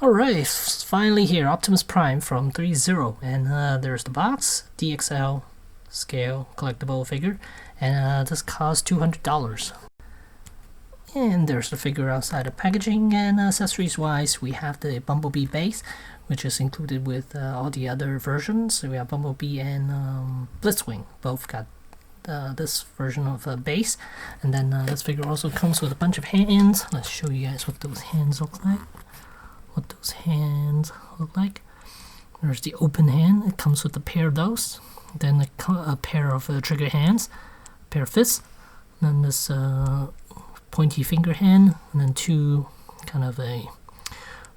Alright, finally here, Optimus Prime from Threezero, and there's the box, DXL scale collectible figure, and this costs $200. And there's the figure outside the packaging, and accessories wise we have the Bumblebee base, which is included with all the other versions. So we have Bumblebee and Blitzwing, both got this version of base. And then this figure also comes with a bunch of hands. Let's show you guys what those hands look like. There's the open hand. It comes with a pair of those. Then a pair of trigger hands, a pair of fists. Then this pointy finger hand, and then two kind of a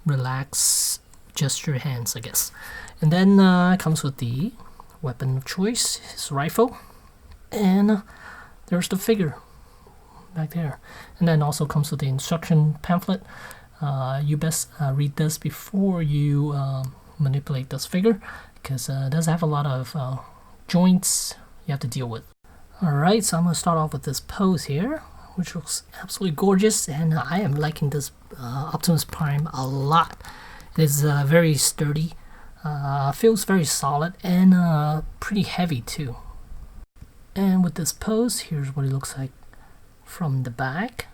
relaxed gesture hands, I guess. And then it comes with the weapon of choice, his rifle. And there's the figure back there. And then also comes with the instruction pamphlet. You best read this before you manipulate this figure, because it does have a lot of joints you have to deal with. Alright, so I'm going to start off with this pose here, which looks absolutely gorgeous, and I am liking this Optimus Prime a lot. It is very sturdy, feels very solid, and pretty heavy too. And with this pose, here's what it looks like from the back.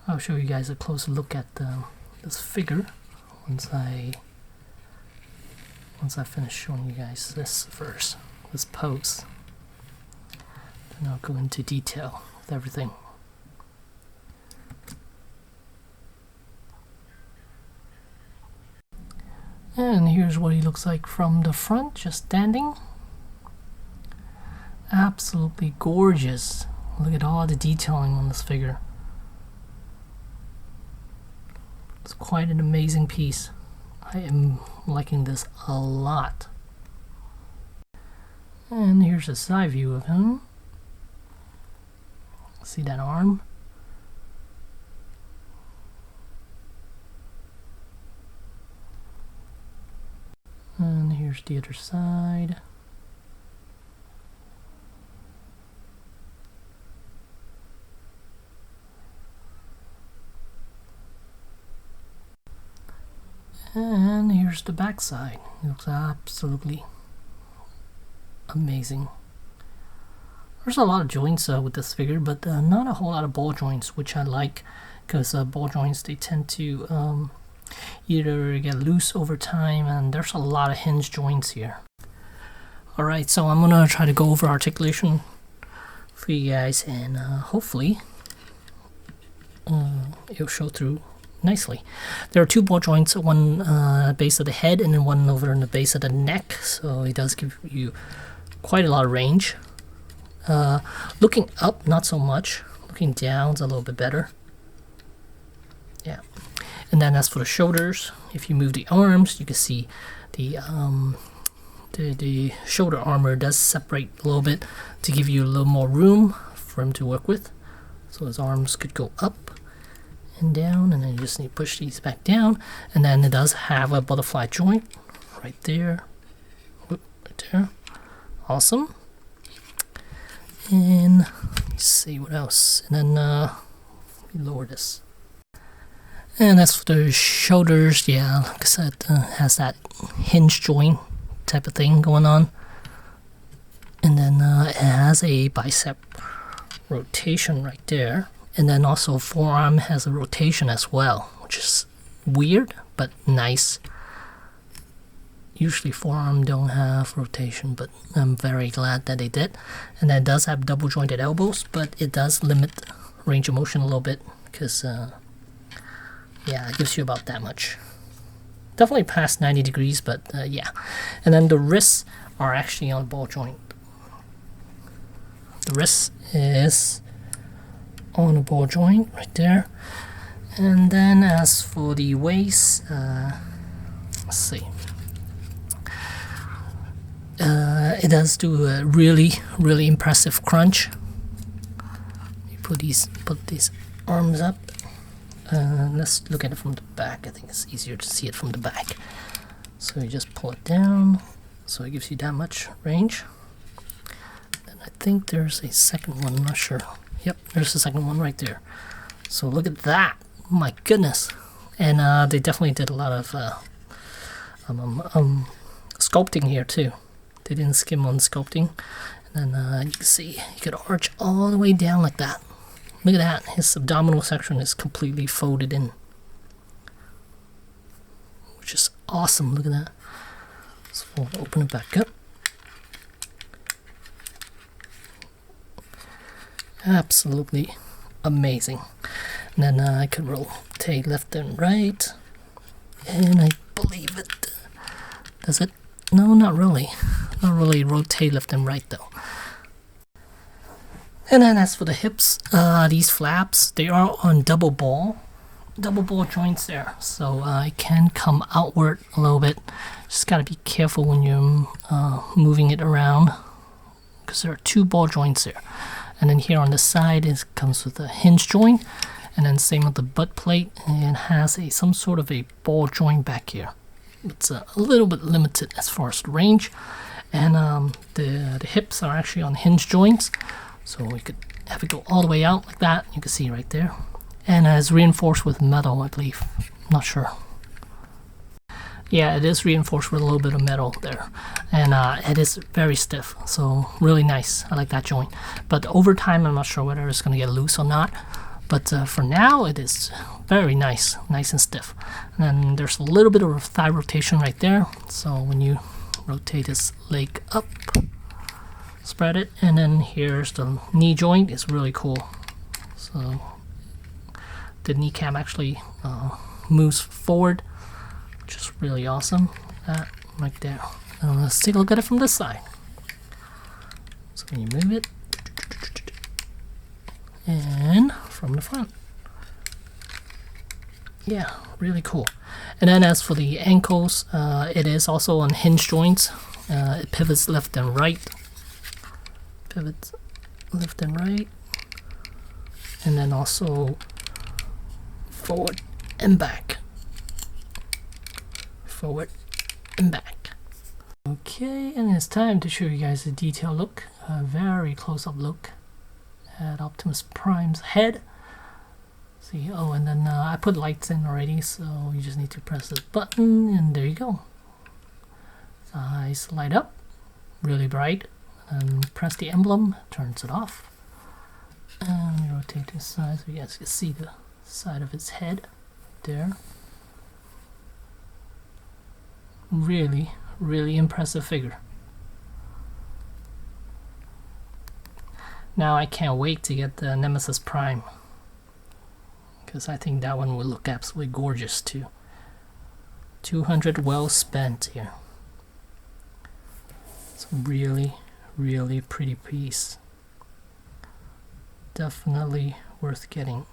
I'll show you guys a closer look at this figure once I finish showing you guys this first, this pose. Then I'll go into detail with everything. And here's what he looks like from the front, just standing. Absolutely gorgeous. Look at all the detailing on this figure. It's quite an amazing piece. I am liking this a lot. And here's a side view of him. See that arm? And here's the other side. And here's the back side. It looks absolutely amazing. There's a lot of joints with this figure, but not a whole lot of ball joints, which I like, because ball joints, they tend to either get loose over time, and there's a lot of hinge joints here. Alright, so I'm gonna try to go over articulation for you guys, and hopefully it'll show through nicely. There are two ball joints, one base of the head and then one over in the base of the neck, so it does give you quite a lot of range. Looking up, not so much. Looking down is a little bit better. Yeah. And then as for the shoulders, if you move the arms, you can see the shoulder armor does separate a little bit to give you a little more room for him to work with. So his arms could go up and down, and then you just need to push these back down. And then it does have a butterfly joint right there. Whoop, right there. Awesome. And let's see what else. And then let me lower this. And that's for the shoulders. Yeah, like I said, has that hinge joint type of thing going on. And then it has a bicep rotation right there. And then also forearm has a rotation as well, which is weird but nice. Usually forearm don't have rotation, but I'm very glad that they did. And then it does have double jointed elbows, but it does limit range of motion a little bit, because yeah, it gives you about that much. Definitely past 90 degrees, but yeah. And then the wrists are actually on a ball joint. The wrist is on a ball joint right there. And then as for the waist, let's see. It does do a really impressive crunch. You put these arms up. Let's look at it from the back. I think it's easier to see it from the back. So you just pull it down, so it gives you that much range. And I think there's a second one, I'm not sure. Yep, there's the second one right there. So look at that. my goodness. And they definitely did a lot of sculpting here too. They didn't skim on sculpting. And then you can see he could arch all the way down like that. Look at that. His abdominal section is completely folded in, which is awesome. Look at that. So we'll open it back up. Absolutely amazing. And then I could rotate left and right, and I believe it does it. No, not really. Not really rotate left and right though. And then as for the hips, these flaps, they are on double ball joints there, so it can come outward a little bit. Just gotta be careful when you're moving it around, because there are 2 ball joints there. And then here on the side, it comes with a hinge joint, and then same with the butt plate, and it has some sort of a ball joint back here. It's a little bit limited as far as the range, and the hips are actually on hinge joints, so we could have it go all the way out like that. You can see right there, and it's reinforced with metal, I believe. I'm not sure. Yeah, it is reinforced with a little bit of metal there, and it is very stiff, so really nice. I like that joint, but over time I'm not sure whether it's going to get loose or not, but for now it is very nice and stiff. And then there's a little bit of a thigh rotation right there, so when you rotate his leg up, spread it, and then here's the knee joint. It's really cool. So the kneecap actually moves forward, which is really awesome. That right there. Now let's take a look at it from this side. So when you move it, and from the front. Yeah, really cool. And then as for the ankles, it is also on hinge joints. It pivots left and right. Pivots left and right. And then also forward and back. Forward and back. Okay, and it's time to show you guys a detailed look, a very close-up look at Optimus Prime's head. See, oh, and then I put lights in already, so you just need to press this button, and there you go. The eyes light up, really bright, and press the emblem, turns it off. And rotate this side so you guys can see the side of its head there. Really, really impressive figure. Now I can't wait to get the Nemesis Prime, because I think that one will look absolutely gorgeous too. 200 well spent here. It's a really, really pretty piece. Definitely worth getting,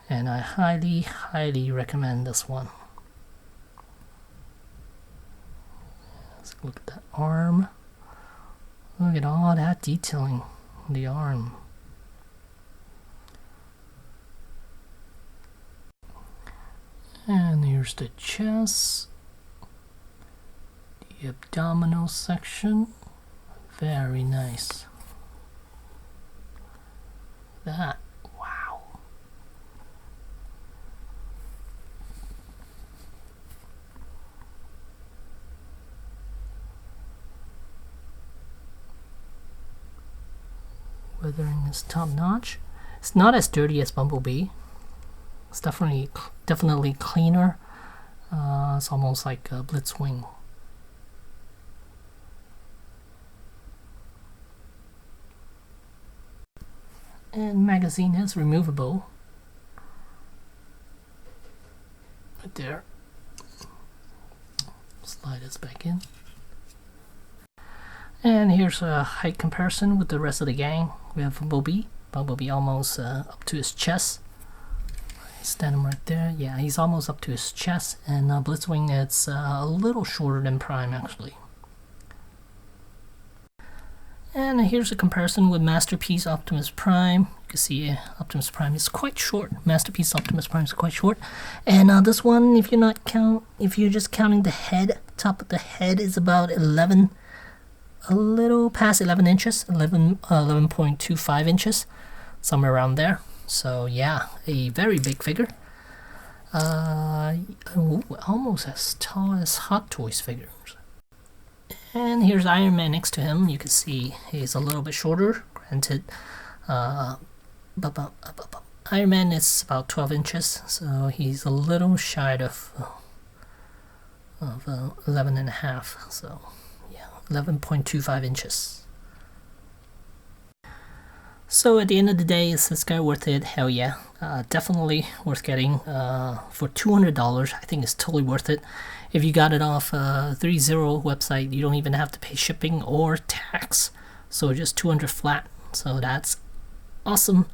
and I highly, highly recommend this one. Let's look at that arm. Look at all that detailing on the arm. And here's the chest, the abdominal section. Very nice. That, wow. Weathering is top notch. It's not as dirty as Bumblebee. It's definitely cleaner. It's almost like a Blitzwing. And magazine is removable. Right there. Slide this back in. And here's a height comparison with the rest of the gang. We have Bumblebee. Bumblebee almost up to his chest. Stand him right there. Yeah, he's almost up to his chest. And Blitzwing, it's a little shorter than Prime actually. And here's a comparison with Masterpiece Optimus Prime. You can see Optimus Prime is quite short. Masterpiece Optimus Prime is quite short. And this one, if you're just counting the head, top of the head is about 11, a little past 11 inches, 11.25 inches, somewhere around there. So yeah, a very big figure. Almost as tall as Hot Toys figures. And here's Iron Man next to him. You can see he's a little bit shorter. Granted, Iron Man is about 12 inches, so he's a little shy of 11 and a half. So yeah, 11.25 inches. So at the end of the day, is this guy worth it? Hell yeah. Definitely worth getting. For $200, I think it's totally worth it. If you got it off Threezero website, you don't even have to pay shipping or tax. So just 200 flat. So that's awesome.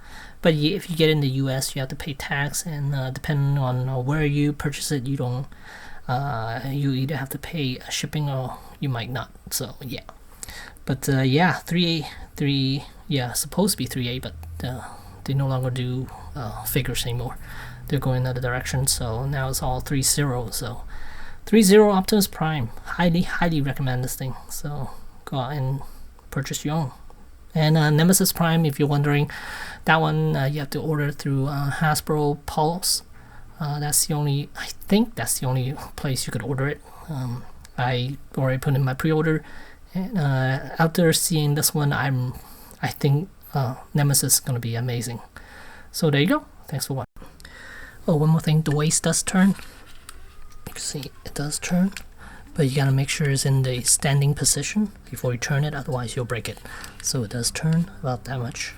But if you get in the US, you have to pay tax, and depending on where you purchase it, you don't. You either have to pay shipping or you might not. So yeah. But yeah, 3A, yeah, supposed to be 3A, but they no longer do figures anymore. They're going another direction, so now it's all 3.0. So 3.0 Optimus Prime, highly recommend this thing. So go out and purchase your own. And Nemesis Prime, if you're wondering, that one you have to order through Hasbro Pulse. That's the only, I think that's the only place you could order it. I already put in my pre-order. And after seeing this one, I think Nemesis is gonna be amazing. So there you go. Thanks for watching. Oh, one more thing, the waist does turn. You can see it does turn, but you gotta make sure it's in the standing position before you turn it, otherwise you'll break it. So it does turn about that much.